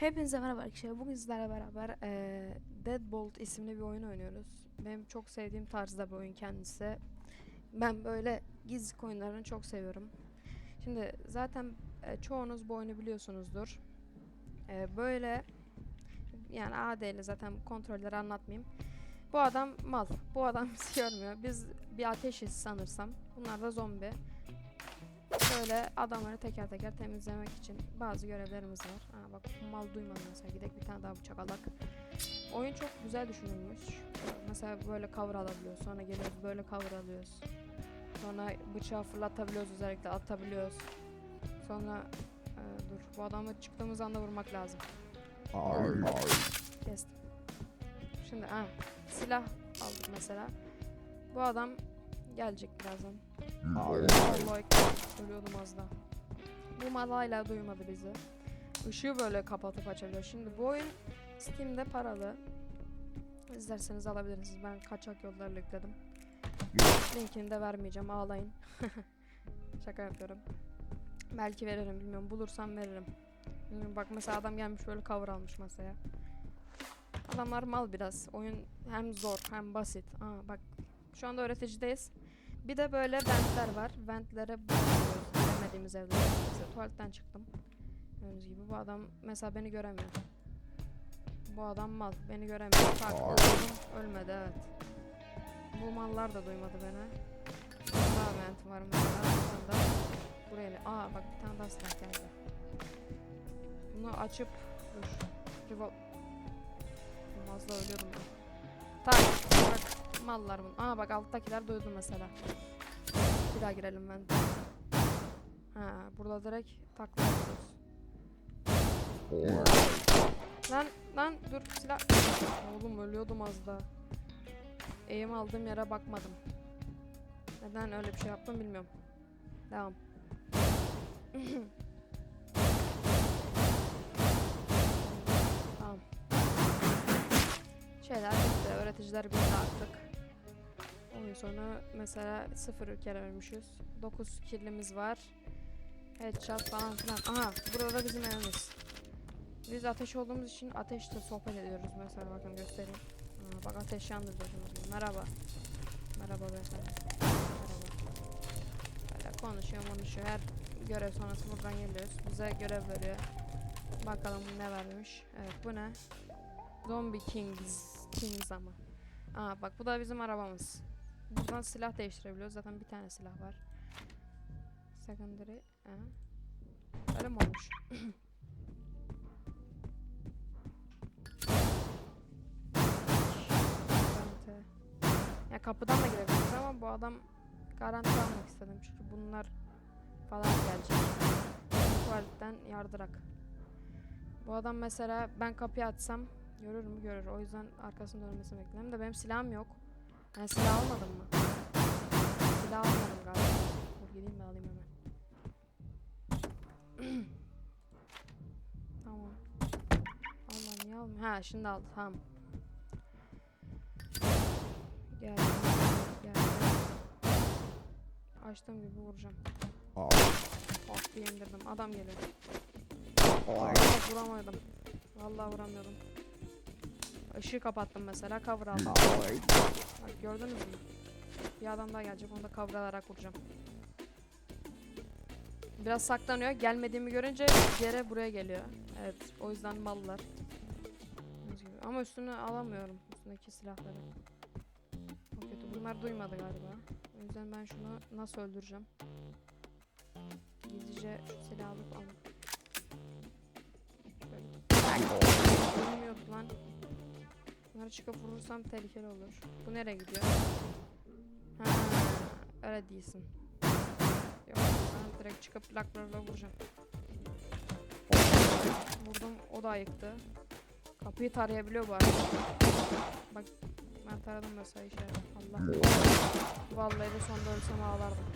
Hepinize merhaba arkadaşlar. Bugün sizlerle beraber Deadbolt isimli bir oyun oynuyoruz. Benim çok sevdiğim tarzda bir oyun kendisi. Ben böyle gizli oyunlarını çok seviyorum. Şimdi zaten çoğunuz bu oyunu biliyorsunuzdur. Böyle yani AD ile zaten kontrolleri anlatmayayım. Bu adam mal. Bu adam bizi görmüyor. Biz bir ateşiz sanırsam. Bunlar da zombi. Böyle adamları teker teker temizlemek için bazı görevlerimiz var. Bak mal duymadı mesela. Gidelim bir tane daha bıçak alak. Oyun çok güzel düşünülmüş. Mesela böyle cover alabiliyoruz. Sonra geliyoruz böyle cover alıyoruz. Sonra bıçağı fırlatabiliyoruz, özellikle atabiliyoruz. Sonra dur, bu adamı çıktığımız anda vurmak lazım. Kestim. Şimdi silah aldık mesela. Bu adam gelecek birazdan. Allah ekber. Ölüyordum az daha. Bu malayla duymadı bizi. Işığı böyle kapatıp açabiliyor. Şimdi bu oyun Steam'de paralı. İsterseniz alabilirsiniz. Ben kaçak yollarla yükledim. Linkini de vermeyeceğim. Ağlayın. Şaka yapıyorum. Belki veririm, bilmiyorum. Bulursam veririm. Bilmiyorum. Bak mesela adam gelmiş böyle cover almış masaya. Adamlar mal biraz. Oyun hem zor hem basit. Bak şu anda öğreticideyiz. Bir de böyle ventler var. Ventlere bakıyoruz. Giremediğimiz evlere. Mesela tuvaletten çıktım. Gördüğünüz gibi bu adam mesela beni göremiyor. Bu adam mal. Beni göremiyor. Bak ölmedi, evet. Bu mallar da duymadı beni. Daha vent var mesela. Burada. Buraya. Bak bir tane daha silah geldi. Bunu açıp dur. Az da ölüyordum ben. Tak. Bak mallar bunu. Bak alttakiler duydu mesela. Bir daha girelim ben. Burada direkt takla yapıyoruz. Lan dur silah. Oğlum ölüyordum az daha. Eğim aldığım yere bakmadım. Neden öyle bir şey yaptım bilmiyorum. Devam. Tamam. Şeyler bitti. Öğreticiler bitti artık. Oyun sonu mesela 0 kere ölmüşüz. 9 killimiz var. Headshot falan filan. Burada da bizim evimiz. Biz ateş olduğumuz için ateşle sohbet ediyoruz. Mesela bakın göstereyim. Bak ateş yandı diyorsunuz. Merhaba. Merhaba beyefendi. Merhaba. Böyle konuşuyor. Her görev sonrası buradan geliyoruz. Bize görev veriyor. Bakalım ne vermiş. Evet, bu ne? Zombie Kings ama. Bak bu da bizim arabamız. Buradan silah değiştirebiliyoruz. Zaten bir tane silah var. Secondary. Öyle mi olmuş? Ya kapıdan da girebiliriz ama bu adam garanti almak istedim çünkü bunlar falan gelecek. Tuvaletten yardırak. Bu adam mesela ben kapıyı açsam görür mü? Görür. O yüzden arkasında dönmesini bekledim de benim silahım yok. Ben silah almadım mı? Silah almadım galiba. Dur gideyim de alayım hemen. Tamam. Allah niye almıyor? Şimdi aldı. Tamam. Gel. Açtığım gibi vuracağım. Diye indirdim. Adam geliyor. Vuramadım. Vallahi vuramıyordum. Işığı kapattım mesela. Cover aldım. Bak gördünüz mü? Bir adam daha gelecek. Onu da cover alarak vuracağım. Biraz saklanıyor. Gelmediğimi görünce yere buraya geliyor. Evet. O yüzden mallar. Ama üstünü alamıyorum. Üstündeki silahları. Çok kötü. Bunlar duymadı galiba. O yüzden ben şunu nasıl öldüreceğim? Gizlice şu silahı alıp alayım. Bilmiyordu lan. Bunları çıkıp vurursam tehlikeli olur. Bu nereye gidiyor? Öyle değilsin. Yok, ben direkt çıkıp laklarla vuracağım. Vurdum, o da ayıktı. Kapıyı tarayabiliyor bu arada. Bak ben taradım mesela işe. Allah. Vallahi de sonunda ölsem ağlardım.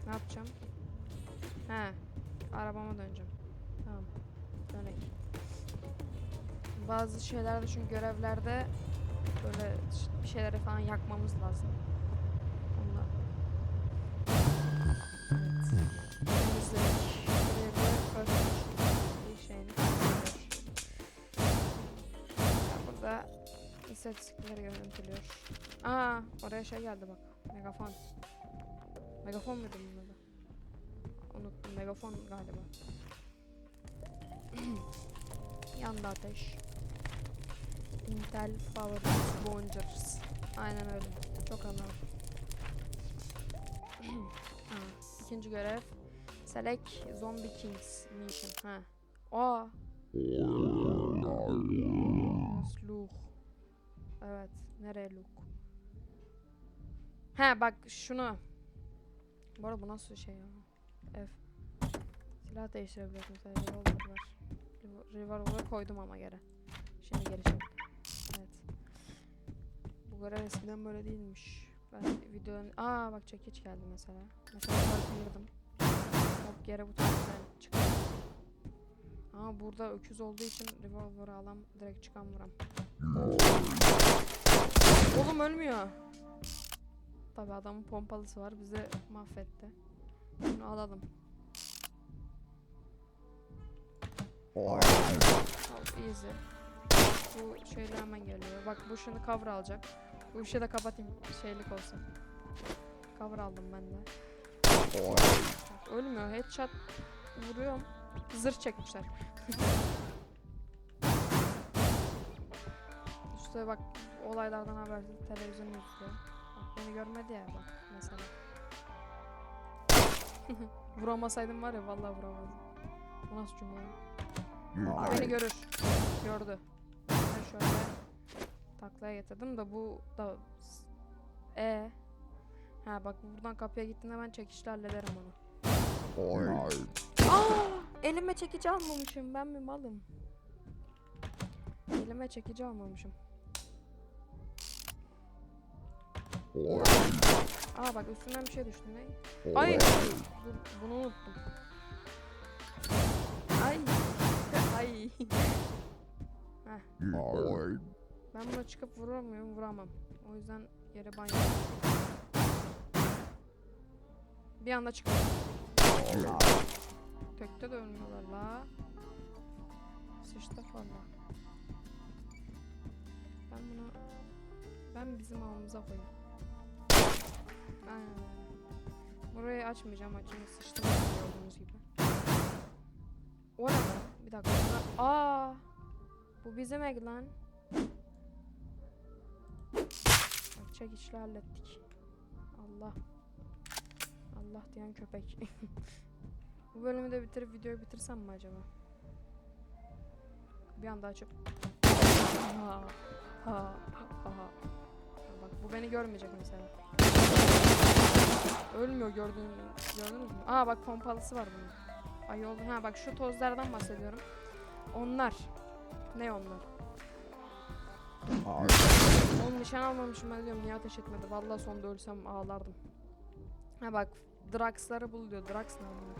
Ne yapacağım? Arabama döneceğim. Tamam. Dönek. Bazı şeylerde çünkü görevlerde böyle bir şeyleri falan yakmamız lazım. Ondan. Evet. Temizledik. Buraya bir şeyini koyuyoruz. İstatistikleri görüntülüyor. Aa, oraya şey geldi bak. Megafon. Megafon muydu bunun adı? Unuttum. Megafon galiba. Yanda ateş. Intel Power Bongers. Aynen öyle. Çok anladım. İkinci görev. Select Zombie Kings Mission. Ha. Aa. Luke. Evet. Nereye Luke? He bak şunu. Bu arada bu nasıl şey ya? F. Silah değiştirebiliyorsun. Revolver var. Revolver'ı koydum ama geri. Şimdi geri çek. Evet. Bu görev eskiden böyle değilmiş. Ben videonun... Aa bak çekiç geldi mesela. Mesela bakıyordum. Hop geri bu taraftan çıkıyor. Ama burada öküz olduğu için revolver'ı alam direkt çıkan vuram. Oğlum ölmüyor. Tabi adamın pompalısı var bizi mahvetti. Bunu alalım. Hop easy. Bu şeyle hemen geliyor. Bak bu şimdi cover alacak. Bu işi de kapatayım şeylik olsun. Cover aldım ben de. Bak, ölmüyor. Headshot vuruyorum. Zırh çekmişler. İşte bak olaylardan habersiz televizyon izliyor. Bak beni görmedi ya bak mesela. Vuramasaydım var ya vallahi vuramazdım. Bu nasıl cümle? Beni görür. Gördü. Ben şöyle taklaya getirdim de bu da ha bak buradan kapıya gittiğinde ben çekişle hallederim onu. Elime çekici almamışım. Ben mi malım? Elime çekici almamışım. Aa bak üstünden bir şey düştü ne? Ay! Dur, bunu unuttum. Ay! Ay! Heh. Ben buna çıkıp vuramıyorum, vuramam. O yüzden yere banyo. Bir anda çıkıyor. Kökte de ölmüyorlar la. Sıçtık valla. Ben bizim ağımıza koyayım. Burayı açmayacağım, açayım sıçtım gördüğünüz gibi. O ne lan? Bir dakika. Aa! Bu bizim egg lan. Bak çekiçle hallettik. Allah. Allah diyen köpek. Bu bölümü de bitirip videoyu bitirsem mi acaba? Bir anda açıp bak bu beni görmeyecek mesela. Ölmüyor gördünüz mü? Aa bak pompalısı var bunun. Ay oldu. Ha bak şu tozlardan bahsediyorum. Onlar. Ne onlar? Oğlum nişan almamışım ben diyorum niye ateş etmedi? Vallahi sonunda ölsem ağlardım. Ha bak Drax'ları bul diyor. Drax ne olduğunu.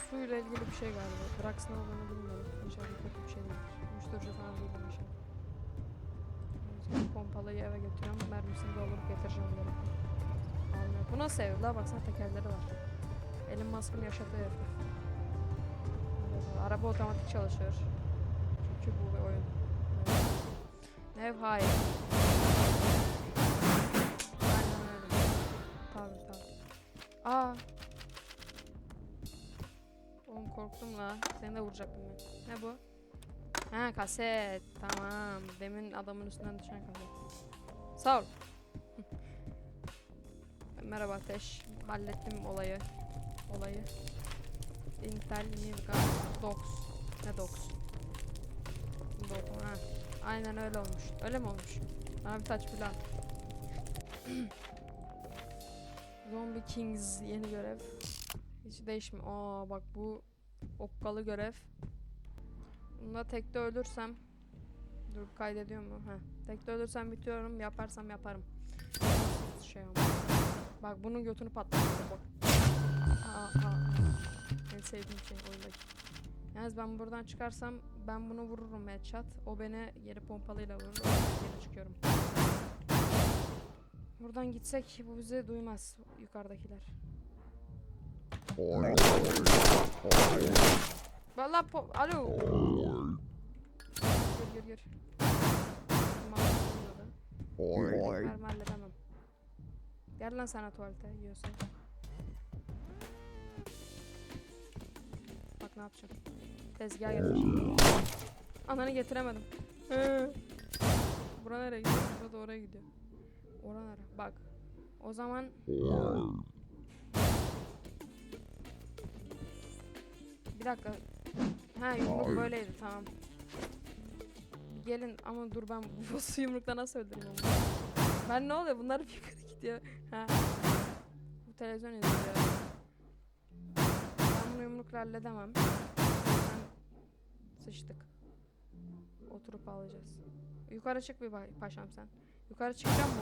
Suyla ilgili bir şey galiba. Drax ne olduğunu bilmiyorum. İnşallah kötü bir şey değildir. Uyuşturucu falan değildir inşallah. Pompalıyı eve götürüyorum. Mermisini doldurup getireceğim geri. Almıyor. Bu nasıl ev la? Baksana tekerleri var. Elon Musk'ın yaşadığı ev. Araba otomatik çalışıyor. Çünkü bu bir oyun. Evet. Ev hayır. Aynen öyle. Tabii. Aa. Oğlum korktum la. Seni de vuracaktım ben. Ne bu? Ha kaset. Tamam. Demin adamın üstünden düşen kaset. Sağ ol. Merhaba Ateş. Hallettim olayı. Intel Nivga Dox. Ne Dox? Ha. Aynen öyle olmuş. Öyle mi olmuş? Bana bir taç plan. Zombie Kings yeni görev. Hiç değişmiyor. Aa bak bu okkalı görev. Bunda tekte ölürsem dur kaydediyor mu? Ha. Tekte ölürsem bitiyorum. Yaparsam yaparım. Şey olmaz. Bak bunun götünü patlatıyor bak. En sevdiğim şey oyundaki. Yalnız ben buradan çıkarsam ben bunu vururum headshot. O beni geri pompalıyla vurur. Geri çıkıyorum. Buradan gitsek bu bizi duymaz yukarıdakiler. Vallahi alo. Gir. Mermi halledemem. Gel lan sana tuvalete yiyorsun. Bak ne yapacağım. Tezgah getir. Ananı getiremedim. Bura nereye gidiyor? Bura da oraya gidiyor. Ora nere? Bak. O zaman... Bir dakika. Ha yumruk böyleydi tamam. Gelin ama dur ben bu boss'u yumrukla nasıl öldüreyim onu? Ben ne oluyor? Bunlar bir yukarı gidiyor. Ha. Bu televizyon izliyor. Ben bunu yumrukla halledemem. Sıçtık. Oturup alacağız. Yukarı çık bir paşam sen. Yukarı çıkacağım mı?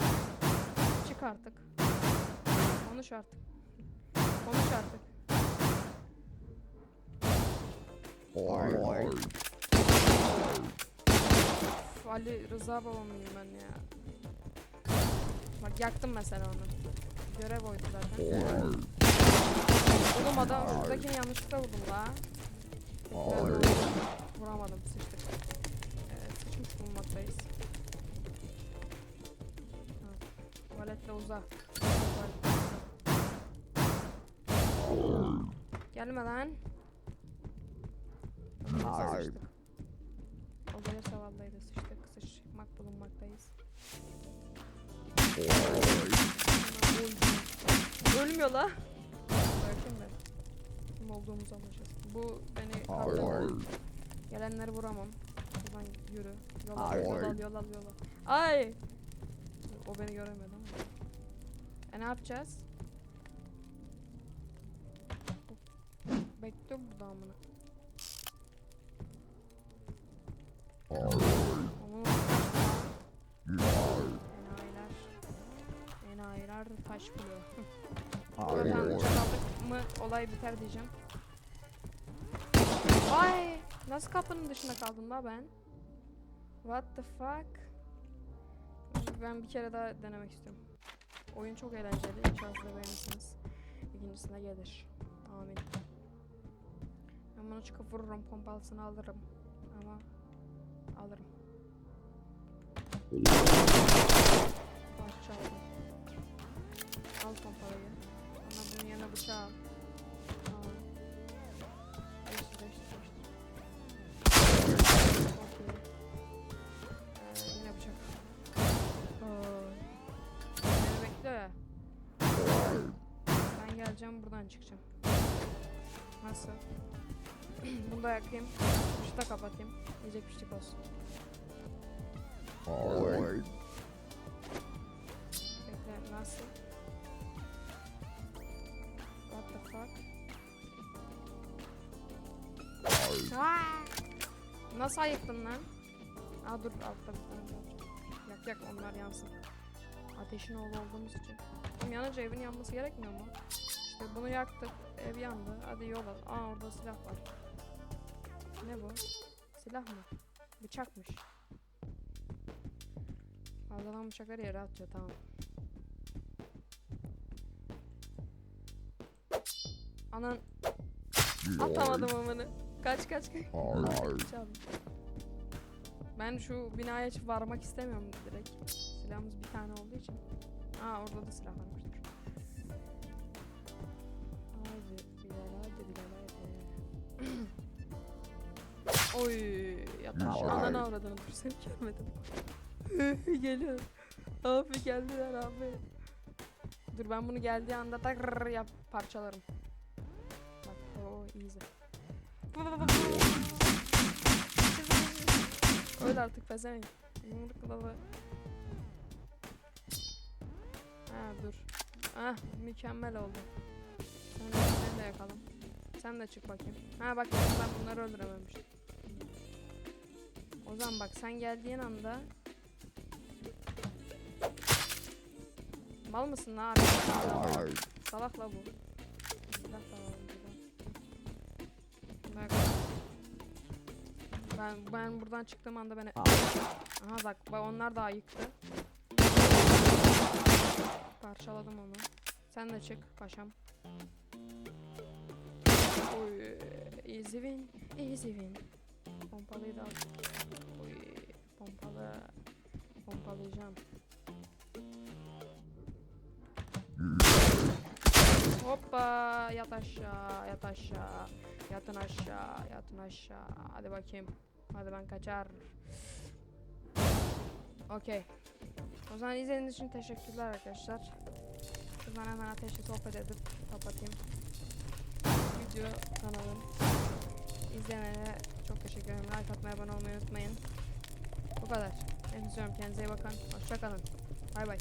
Çık artık. Konuş artık. Konuş artık. Ali Rıza babamıyım ben ya. Bak yaktım mesela onu. Görev oydu zaten. Oğlum adam şuradakini yanlışlıkla vurdum la. Vuramadım sıçtık. Sıçmış bulunmaktayız. Tuvaletle uza. Gelme lan. Sıçtık. O gelirse vallahi de sıçtık. Sıçmak bulunmaktayız. Ölmüyor la. Bakayım ben. Kim olduğumuzu anlayacağız. Bu beni kaldırır. Gelenleri vuramam. Buradan yürü. Yol al. Ay! O beni göremedi ama. Ne yapacağız? Bekliyorum burada amına. Enayiler taş buluyor. Buradan çaldık mı olay biter diyeceğim. Ay! Nasıl kapının dışında kaldım la ben? What the fuck? Ben bir kere daha denemek istiyorum. Oyun çok eğlenceli. İnşallah da beğenirsiniz. İkincisine gelir. Amin. Ben bunu çıkıp vururum. Pompalısını alırım. Ama alırım. Parça aldım. Al pompalıyı. Ama bunun yanına bıçağı al. Tamam. Değiştir. Okey. Yine bıçak. Beni bekliyor ya. Ben geleceğim buradan çıkacağım. Nasıl? Bunu da yakayım. Işığı da kapatayım. Yiyecek piştik olsun. Bekle nasıl? What the fuck? Nasıl ayıktın lan? Aa dur altta bir tane olacak. Yak onlar yansın. Ateşin oğlu olduğumuz için. Oğlum yanınca evin yanması gerekmiyor mu? İşte bunu yaktık. Ev yandı. Hadi yol al. Aa orada silah var. Ne bu? Silah mı? Bıçakmış. Fazladan bıçakları yere atıyor tamam. Anan. Atamadım amını. Kaç. Çaldım. Ben şu binaya hiç varmak istemiyorum direkt. Silahımız bir tane olduğu için. Aa orada da silah varmıştır. Hadi Bilal. Oy yatmış. Ananı avradını dur seni görmedim. Geliyor. Abi geldiler abi. Dur ben bunu geldiği anda da yap parçalarım. Bak o easy. Öyle artık pezevenk. Yumruklalı. Ha dur. Ah mükemmel oldu. Sen de yakalım. Sen de çık bakayım. Ha bak ben bunları öldürememiştim. O zaman bak sen geldiğin anda mal mısın lan abi? Salak la bu. Silah da var burada. Ben buradan çıktığım anda beni... Aha bak onlar da ayıktı. Parçaladım onu. Sen de çık paşam. Oy, easy win. Pompalıyı da al. Oy, pompalayacağım. Hoppa, yat aşağı, yat aşağı. Yatın aşağı, yatın aşağı. Hadi bakayım. Hadi ben kaçar. Okey. O zaman izlediğiniz için teşekkürler arkadaşlar. Şuradan hemen ateşle sohbet edip kapatayım. Video kanalım. İzleyenlere çok teşekkür ederim. Like atmayı, abone olmayı unutmayın. Bu kadar. Hepinizi seviyorum. Kendinize iyi bakın. Hoşça kalın. Bay bay.